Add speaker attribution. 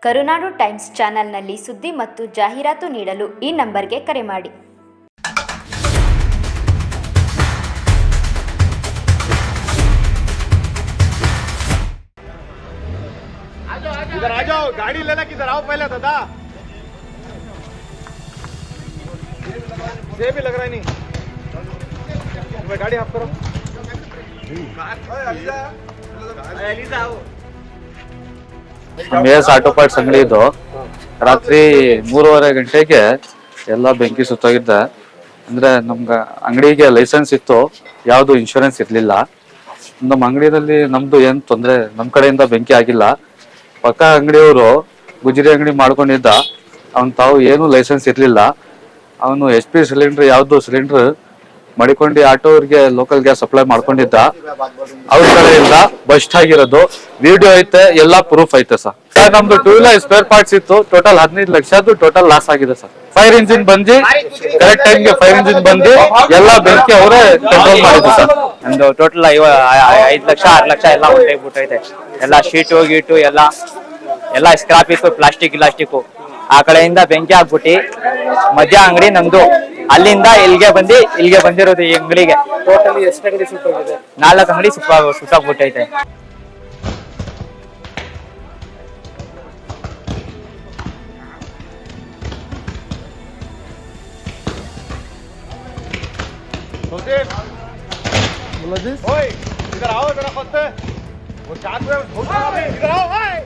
Speaker 1: ಕರುನಾಡು times ಚಾನೆಲ್ನಲ್ಲಿ ಸುದ್ದಿ ಮತ್ತು ಜಾಹೀರಾತು ನೀಡಲು ಈ ನಂಬರ್ಗೆ ಕರೆ ಮಾಡಿ.
Speaker 2: इधर आ जाओ, गाड़ी लेना किधर आओ पहले दादा. ये भी लग रहा है नहीं. गाड़ी ऑफ करो.
Speaker 3: ಎಸ್ ಆಟೋ ಪಾರ್ಟ್ಸ್ ಅಂಗಡಿ ಇದು. ರಾತ್ರಿ 3:30 ಗಂಟೆಗೆ ಎಲ್ಲ ಬೆಂಕಿ ಸುತ್ತೋಗಿದ್ದೆ. ಅಂದ್ರೆ ನಮ್ಗ ಅಂಗಡಿಗೆ ಲೈಸೆನ್ಸ್ ಇತ್ತು, ಯಾವ್ದು ಇನ್ಶೂರೆನ್ಸ್ ಇರ್ಲಿಲ್ಲ. ನಮ್ಮ ಅಂಗಡಿಯಲ್ಲಿ ನಮ್ದು ಏನ್ ತೊಂದ್ರೆ, ನಮ್ ಕಡೆಯಿಂದ ಬೆಂಕಿ ಆಗಿಲ್ಲ. ಪಕ್ಕ ಅಂಗಡಿಯವರು ಗುಜರಿ ಅಂಗಡಿ ಮಾಡ್ಕೊಂಡಿದ್ದ, ಅವನ್ ತಾವು ಏನು ಲೈಸೆನ್ಸ್ ಇರ್ಲಿಲ್ಲ. ಅವನು HP ಸಿಲಿಂಡರ್ ಯಾವ್ದು ಸಿಲಿಂಡರ್ ಮಡಿಕೊಂಡು ಆಟೋವ್ರಿಗೆ ಲೋಕಲ್ ಗ್ಯಾಸ್ ಸಪ್ಲೈ ಮಾಡ್ಕೊಂಡಿದ್ದ. ಅವ್ರ ಕಡೆಯಿಂದ ಬಸ್ಟ್ ಆಗಿರೋದು ವಿಡಿಯೋ ಐತೆ, ಎಲ್ಲಾ ಪ್ರೂಫ್ ಐತೆ ಸರ್. ನಮ್ದು 2 ವೀಲರ್ ಸ್ಪೇರ್ ಪಾರ್ಟ್ಸ್ ಇತ್ತು, ಟೋಟಲ್ 15 ಲಕ್ಷದ್ದು ಟೋಟಲ್ ಲಾಸ್ ಆಗಿದೆ ಸರ್. ಫೈರ್ ಇಂಜಿನ್ ಬಂದು ಕರೆಕ್ಟ್ ಟೈಮ್ಗೆ ಫೈರ್ ಇಂಜಿನ್ ಬಂದು ಎಲ್ಲಾ ಬೆಂಕಿ ಅವರೇ ಕಂಟ್ರೋಲ್ ಮಾಡಿದ್ರು ಸರ್.
Speaker 4: ಒಂದು ಟೋಟಲ್ 5 ಲಕ್ಷ 6 ಲಕ್ಷ ಎಲ್ಲ ಹೊಂಟೋಗ್ಬಿಟ್ಟೈತೆ. ಎಲ್ಲ ಶೀಟು ಗೀಟು ಎಲ್ಲ ಸ್ಕ್ರಾಪ್ ಇತ್ತು, ಪ್ಲಾಸ್ಟಿಕ್ ಆ ಕಡೆಯಿಂದ ಬೆಂಕಿ ಆಗ್ಬಿಟ್ಟು ಮಧ್ಯ ಅಂಗಡಿ ನಮ್ದು, ಅಲ್ಲಿಂದ ಇಲ್ಲಿಗೆ ಬಂದಿರೋದು ಈ ಅಂಗಡಿಗೆ.
Speaker 2: ಟೋಟಲಿ ಎಷ್ಟು ಅಂಗಡಿ ಸುಟ್ಟೋಗಿದೆ?
Speaker 4: 4 ಅಂಗಡಿ ಸುಟ್ಟಾಗ್ಬಿಟ್ಟೈತೆ.
Speaker 2: ओए इधर आओ जरा फंसते वो चार इधर आओ.